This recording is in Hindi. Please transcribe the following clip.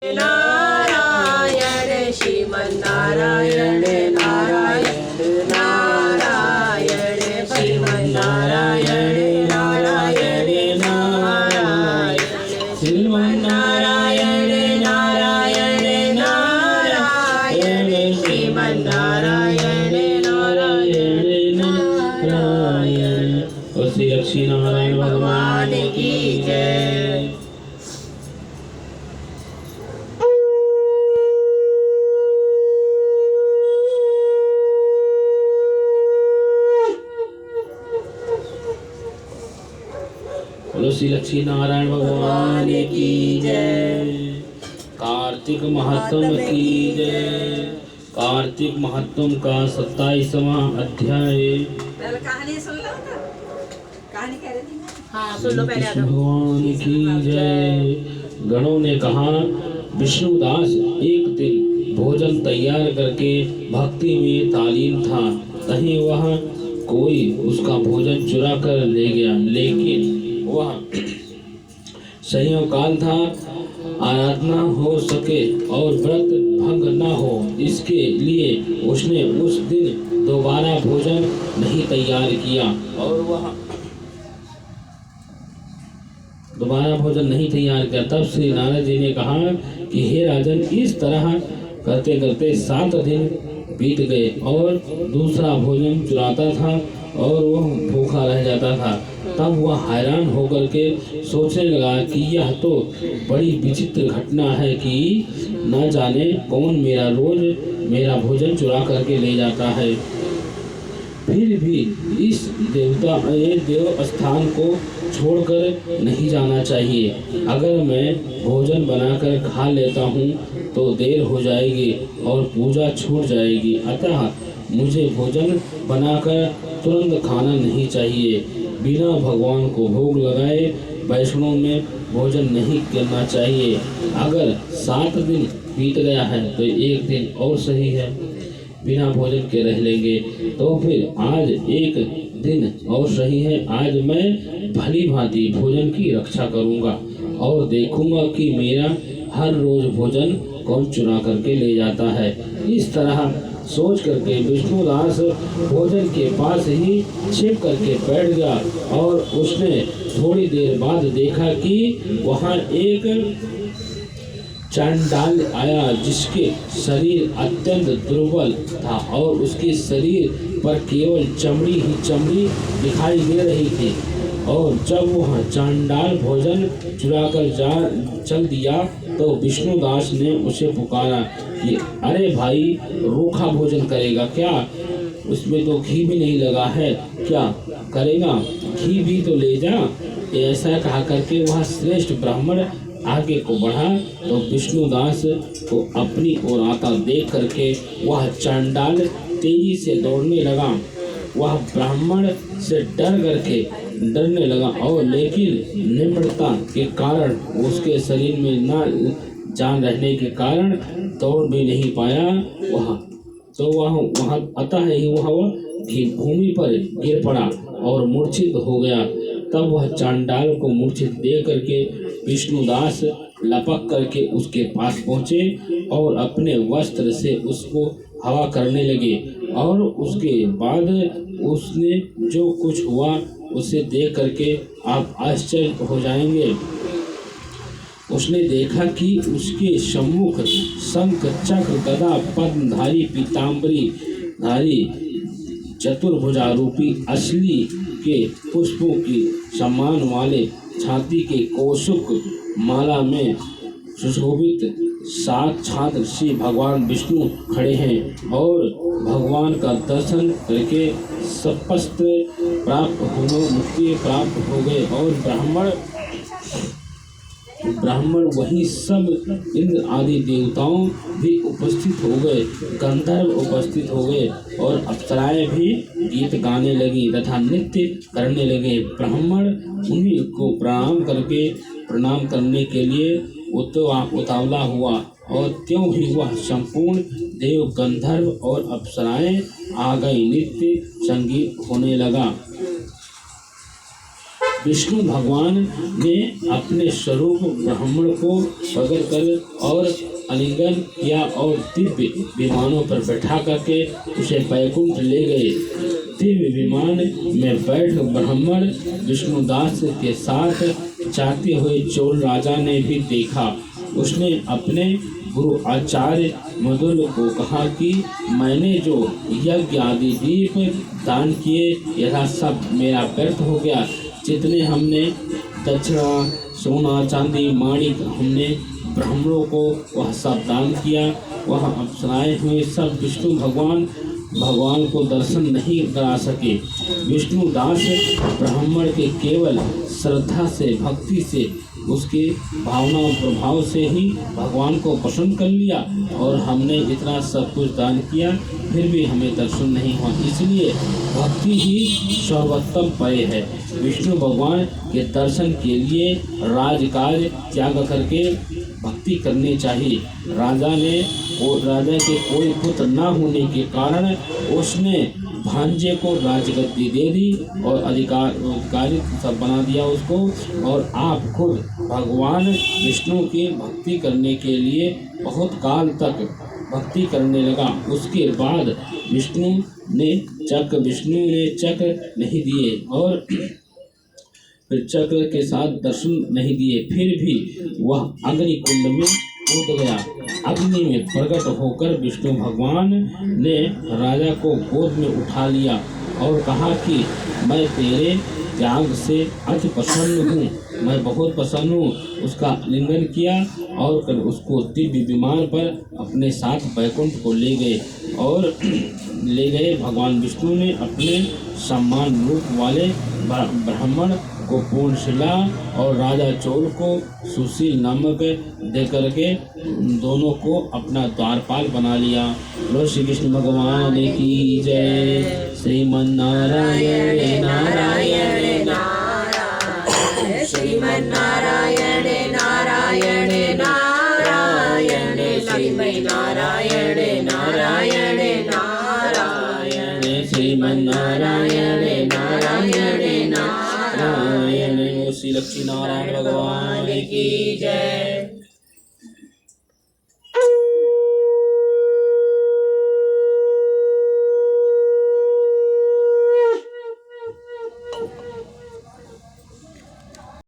नारायण श्रीमन्नारायण नारायण नारायण श्रीमन्नारायण नारायण नारायण श्रीमन्नारायण नारायण नारायण श्रीमन्नारायण नारायण नारायण। और श्री लक्ष्मी नारायण भगवान की जय। श्री लक्ष्मी नारायण भगवान की जय। कार्तिक महात्म की जय। कार्तिक महात्म का 27वां अध्याय। कहानी सुन लो। कहानी कह रही थी। हाँ सुन लो पहले। भगवान की जय। गणों ने कहा, विष्णुदास एक दिन भोजन तैयार करके भक्ति में तालीम था, कहीं वह कोई उसका भोजन चुरा कर ले गया, लेकिन वह संयोग काल था, आराधना हो सके और व्रत भंग न हो, इसके लिए उसने उस दिन दोबारा भोजन नहीं तैयार किया। और वह दोबारा भोजन नहीं तैयार किया। तब श्री नारद जी ने कहा कि हे राजन, इस तरह करते करते 7 दिन बीत गए और दूसरा भोजन चुराता था और वह भूखा रह जाता था। तब वह हैरान होकर के सोचने लगा कि यह तो बड़ी विचित्र घटना है कि न जाने कौन रोज मेरा भोजन चुरा करके ले जाता है। फिर भी इस देव स्थान को छोड़कर नहीं जाना चाहिए। अगर मैं भोजन बनाकर खा लेता हूँ तो देर हो जाएगी और पूजा छूट जाएगी। अतः मुझे भोजन बनाकर तुरंत खाना नहीं चाहिए। बिना भगवान को भोग लगाए वैष्णव में भोजन नहीं करना चाहिए। अगर 7 दिन बीत गया है तो 1 दिन और सही है, बिना भोजन के रह लेंगे। तो फिर आज 1 दिन और सही है। आज मैं भली भांति भोजन की रक्षा करूंगा और देखूंगा कि मेरा हर रोज भोजन कौन चुरा करके ले जाता है। इस तरह सोच करके विष्णुदास भोजन के पास ही छिप करके बैठ गया और उसने थोड़ी देर बाद देखा कि वहाँ एक चांडाल आया, जिसके शरीर अत्यंत दुर्बल था और उसके शरीर पर केवल चमड़ी ही चमड़ी दिखाई दे रही थी। और जब वह चांडाल भोजन चुराकर चल दिया तो विष्णुदास ने उसे पुकारा कि अरे भाई, रूखा भोजन करेगा क्या? उसमें तो घी भी नहीं लगा है, क्या करेगा? घी भी तो ले जा। ऐसा कहा करके वह श्रेष्ठ ब्राह्मण आगे को बढ़ा तो विष्णुदास को अपनी ओर आता देख करके वह चांडाल तेजी से दौड़ने लगा। वह ब्राह्मण से डरने लगा और लेकिन निम्रता के कारण, उसके शरीर में न जान रहने के कारण दौड़ भी नहीं पाया। वह अतः ही वह भूमि पर गिर पड़ा और मूर्छित हो गया। तब वह चांडाल को मूर्छित देख करके विष्णुदास लपक करके उसके पास पहुँचे और अपने वस्त्र से उसको हवा करने लगे। और उसके बाद उसने जो कुछ हुआ उसे देख करके आप आश्चर्य हो जाएंगे। उसने देखा कि उसके सम्मुख शंख चक्र गदा पद्मधारी पीताम्बरी धारी चतुर्भुजा रूपी असली के पुष्पों की सम्मान वाले छाती के कौशुक माला में सुशोभित साक्षात श्री भगवान विष्णु खड़े हैं। और भगवान का दर्शन करके सपस्त प्राप्त हो गए, मुक्ति प्राप्त हो गए। और ब्राह्मण वही सब इंद्र आदि देवताओं भी उपस्थित हो गए, गंधर्व उपस्थित हो गए और अप्सराएं भी गीत गाने लगी तथा नृत्य करने लगे। ब्राह्मण उन्हीं को प्रणाम करने के लिए उतावला हुआ और त्यों ही वह संपूर्ण देव गंधर्व और अप्सराएं आ गई। नृत्य संगीत होने लगा। विष्णु भगवान ने अपने स्वरूप ब्राह्मण को पकड़कर और आलिंगन किया और दिव्य विमानों पर बैठा करके उसे बैकुंठ ले गए। दिव्य विमान में बैठ ब्राह्मण विष्णुदास के साथ जाते हुए चोल राजा ने भी देखा। उसने अपने गुरु आचार्य मदुल को कहा कि मैंने जो यज्ञ आदि दीप दान किए यह सब मेरा व्यर्थ हो गया। जितने हमने दक्षिणा सोना चांदी माणिक हमने ब्राह्मणों को वह सब दान किया, वह अप्सराएं हुए सब विष्णु भगवान को दर्शन नहीं करा सके। विष्णुदास ब्राह्मण के केवल श्रद्धा से भक्ति से उसके भावना प्रभाव से ही भगवान को पसंद कर लिया और हमने इतना सब कुछ दान किया फिर भी हमें दर्शन नहीं हुआ। इसलिए भक्ति ही सर्वोत्तम पेय है। विष्णु भगवान के दर्शन के लिए राजकाज त्याग करके भक्ति करनी चाहिए। राजा के कोई पुत्र न होने के कारण उसने भांजे को राजगद्दी दे दी और अधिकारी सब बना दिया उसको, और आप खुद भगवान विष्णु की भक्ति करने के लिए बहुत काल तक भक्ति करने लगा। उसके बाद विष्णु ने चक्र नहीं दिए और फिर चक्र के साथ दर्शन नहीं दिए, फिर भी वह अग्नि कुंड में कूद गया। अग्नि में प्रकट होकर विष्णु भगवान ने राजा को गोद में उठा लिया और कहा कि मैं तेरे त्याग से अति प्रसन्न हूँ, मैं बहुत प्रसन्न हूँ। उसका आलिंगन किया और फिर उसको दिव्य विमान पर अपने साथ बैकुंठ को ले गए। भगवान विष्णु ने अपने सम्मान रूप वाले ब्राह्मण को पूर्णशिला और राजा चोल को सुशील नामक देकर के दोनों को अपना द्वारपाल बना लिया। बोलो श्री कृष्ण भगवान की जय। श्रीमन्नारायण नारायण नारायण, श्रीमन्नारायण नारायण नारायण, श्रीमन्नारायण नारायण नारायण, श्रीमन्नारायण नारायण नारायण। श्री लक्ष्मी नारायण भगवान की जय।